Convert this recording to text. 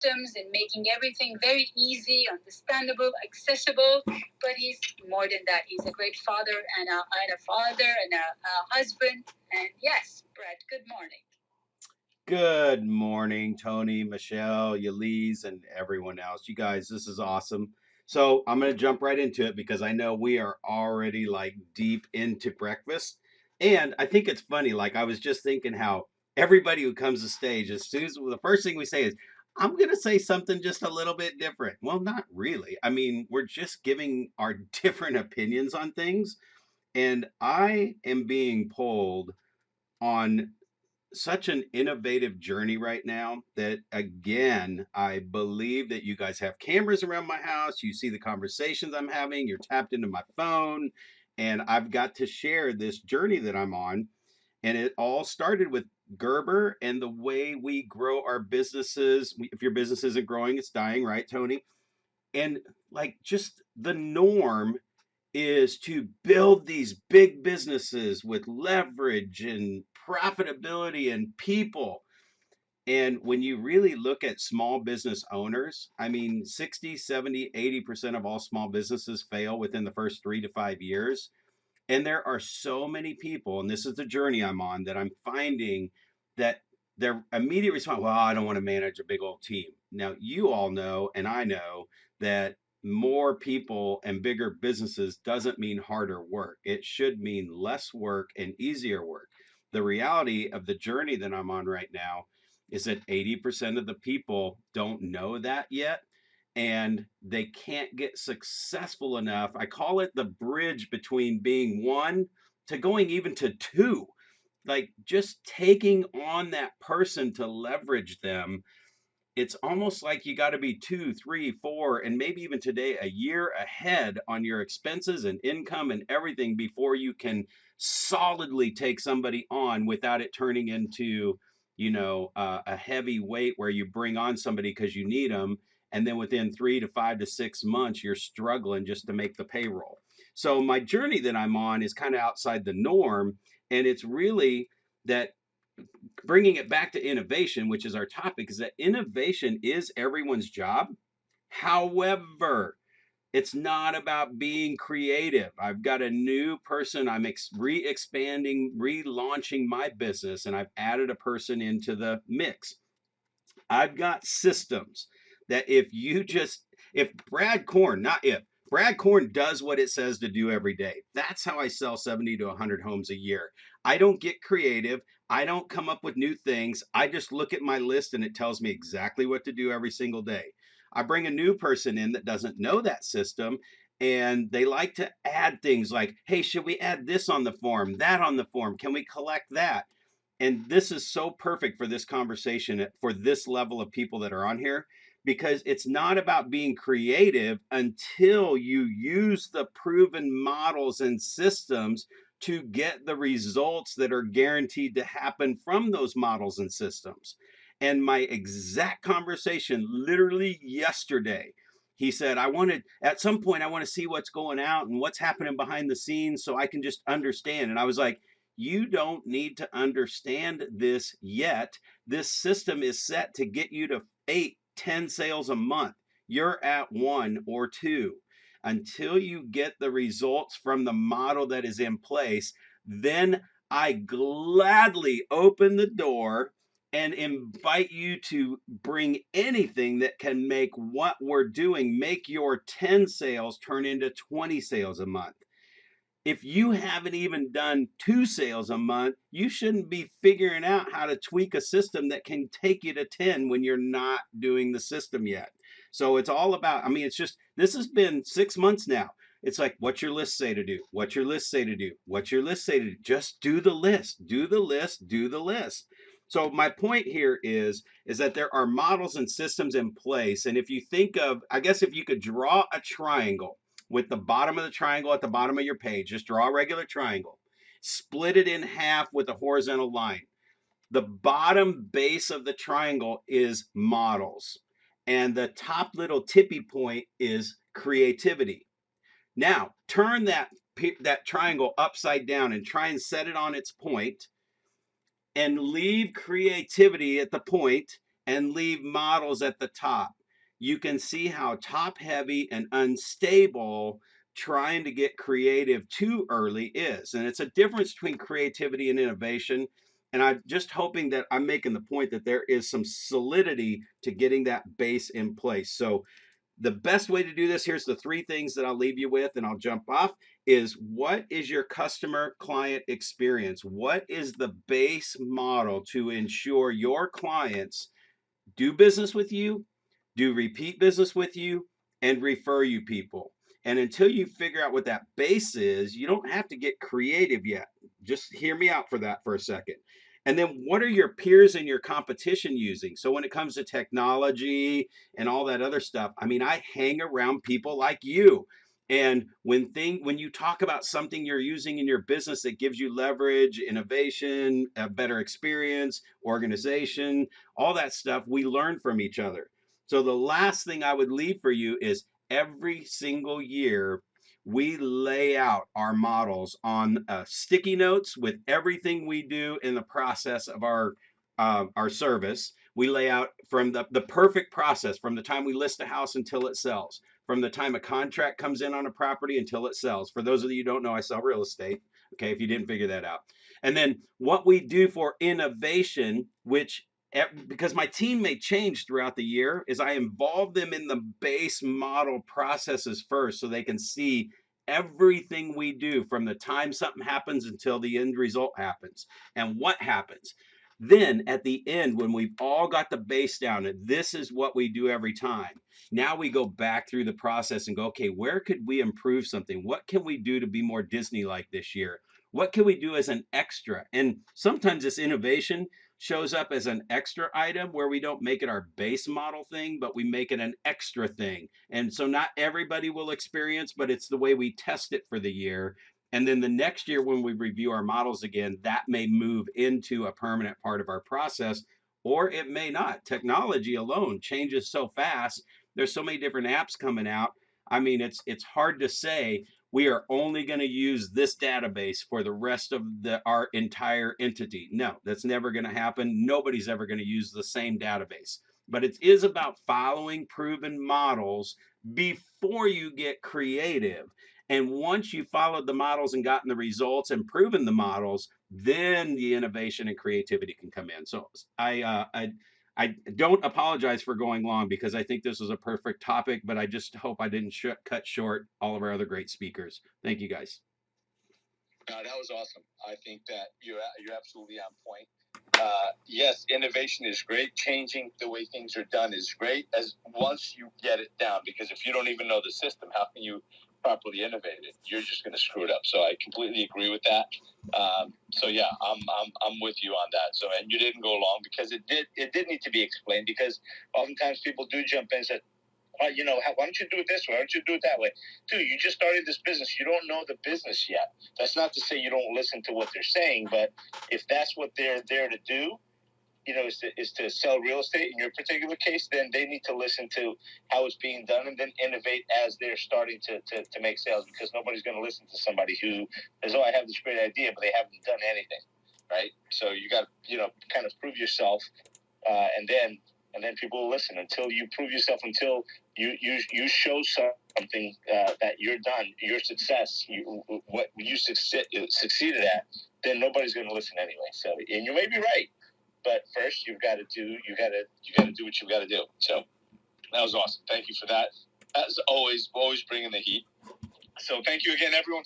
systems and making everything very easy, understandable, accessible. But he's more than that. He's a great father and a husband. And yes, Brad, good morning. Good morning, Tony, Michelle, Yelise, and everyone else. You guys, this is awesome. So I'm going to jump right into it because I know we are already like deep into breakfast. And I think it's funny. Like I was just thinking how everybody who comes to stage, as soon as the first thing we say is, I'm going to say something just a little bit different. Well, not really. I mean, we're just giving our different opinions on things. And I am being pulled on such an innovative journey right now that again I believe that you guys have cameras around my house, you see the conversations I'm having, you're tapped into my phone, and I've got to share this journey that I'm on. And it all started with Gerber and the way we grow our businesses. If your business isn't growing, it's dying, right, Tony? And like just the norm is to build these big businesses with leverage and profitability and people. And when you really look at small business owners, I mean, 60, 70, 80% of all small businesses fail within the first 3 to 5 years. And there are so many people, and this is the journey I'm on, that I'm finding that their immediate response, well, I don't want to manage a big old team. Now, you all know, and I know that more people and bigger businesses doesn't mean harder work. It should mean less work and easier work. The reality of the journey that I'm on right now is that 80% of the people don't know that yet, and they can't get successful enough. I call it the bridge between being one to going even to two. Like just taking on that person to leverage them. It's almost like you got to be 2, 3, 4, and maybe even today a year ahead on your expenses and income and everything before you can solidly take somebody on without it turning into, a heavy weight where you bring on somebody because you need them, and then within 3 to 5 to 6 months you're struggling just to make the payroll. So my journey that I'm on is kind of outside the norm, and it's really that bringing it back to innovation, which is our topic, is that innovation is everyone's job. However, it's not about being creative. I've got a new person. I'm re expanding, relaunching my business, and I've added a person into the mix. I've got systems that if Brad Korn, not if, Brad Korn does what it says to do every day. That's how I sell 70 to 100 homes a year. I don't get creative. I don't come up with new things. I just look at my list and it tells me exactly what to do every single day. I bring a new person in that doesn't know that system, and they like to add things like, hey, should we add this on the form, that on the form? Can we collect that? And this is so perfect for this conversation for this level of people that are on here, because it's not about being creative until you use the proven models and systems to get the results that are guaranteed to happen from those models and systems. And my exact conversation literally yesterday, he said, at some point I want to see what's going out and what's happening behind the scenes so I can just understand. And I was like, you don't need to understand this yet. This system is set to get you to 8, 10 sales a month. You're at 1 or 2. Until you get the results from the model that is in place, then I gladly open the door and invite you to bring anything that can make what we're doing, make your 10 sales turn into 20 sales a month. If you haven't even done 2 sales a month, you shouldn't be figuring out how to tweak a system that can take you to 10 when you're not doing the system yet. So it's all about, I mean, it's just, this has been 6 months now. It's like, what's your list say to do? What's your list say to do? What's your list say to do? Just do the list, do the list, do the list. So my point here is that there are models and systems in place. And if you think of, I guess if you could draw a triangle with the bottom of the triangle at the bottom of your page. Just draw a regular triangle. Split it in half with a horizontal line. The bottom base of the triangle is models, and the top little tippy point is creativity. Now, turn that triangle upside down and try and set it on its point and leave creativity at the point and leave models at the top. You can see how top heavy and unstable trying to get creative too early is. And it's a difference between creativity and innovation. And I'm just hoping that I'm making the point that there is some solidity to getting that base in place. So the best way to do this, here's the three things that I'll leave you with and I'll jump off, is what is your customer client experience? What is the base model to ensure your clients do business with you, do repeat business with you, and refer you people? And until you figure out what that base is, you don't have to get creative yet. Just hear me out for that for a second. And then what are your peers and your competition using? So when it comes to technology and all that other stuff, I mean, I hang around people like you. And when you talk about something you're using in your business that gives you leverage, innovation, a better experience, organization, all that stuff, we learn from each other. So the last thing I would leave for you is every single year we lay out our models on sticky notes with everything we do in the process of our service. We lay out from the perfect process from the time we list a house until it sells, from the time a contract comes in on a property until it sells. For those of you who don't know, I sell real estate. Okay, if you didn't figure that out. And then what we do for innovation, which because my team may change throughout the year, is I involve them in the base model processes first so they can see everything we do from the time something happens until the end result happens and what happens. Then at the end, when we've all got the base down and this is what we do every time, now we go back through the process and go, okay, where could we improve something? What can we do to be more Disney like this year? What can we do as an extra? And sometimes this innovation shows up as an extra item where we don't make it our base model thing, but we make it an extra thing. And so not everybody will experience, but it's the way we test it for the year. And then the next year, when we review our models again, that may move into a permanent part of our process, or it may not. Technology alone changes so fast. There's so many different apps coming out. I mean, it's hard to say we are only going to use this database for the rest of our entire entity. No, that's never going to happen. Nobody's ever going to use the same database. But it is about following proven models before you get creative. And once you followed the models and gotten the results and proven the models, then the innovation and creativity can come in. So I don't apologize for going long because I think this was a perfect topic, but I just hope I didn't cut short all of our other great speakers. Thank you, guys. No, that was awesome. I think that you're absolutely on point. Yes, innovation is great. Changing the way things are done is great as once you get it down. Because if you don't even know the system, how can you properly innovate it? You're just going to screw it up. So I completely agree with that. So yeah, I'm with you on that. So and you didn't go long because it did need to be explained because oftentimes people do jump in and say, why don't you do it this way? Why don't you do it that way? Dude, you just started this business. You don't know the business yet. That's not to say you don't listen to what they're saying, but if that's what they're there to do, is to sell real estate in your particular case, then they need to listen to how it's being done and then innovate as they're starting to make sales because nobody's going to listen to somebody who says, oh, I have this great idea, but they haven't done anything, right? So you got to, kind of prove yourself and then people will listen until you prove yourself, until you show something that you're done, your success, what you succeeded at, then nobody's going to listen anyway. So, and you may be right, but first you got to do what you've got to do. So that was awesome. Thank you for that. As always bringing the heat. So thank you again, everyone.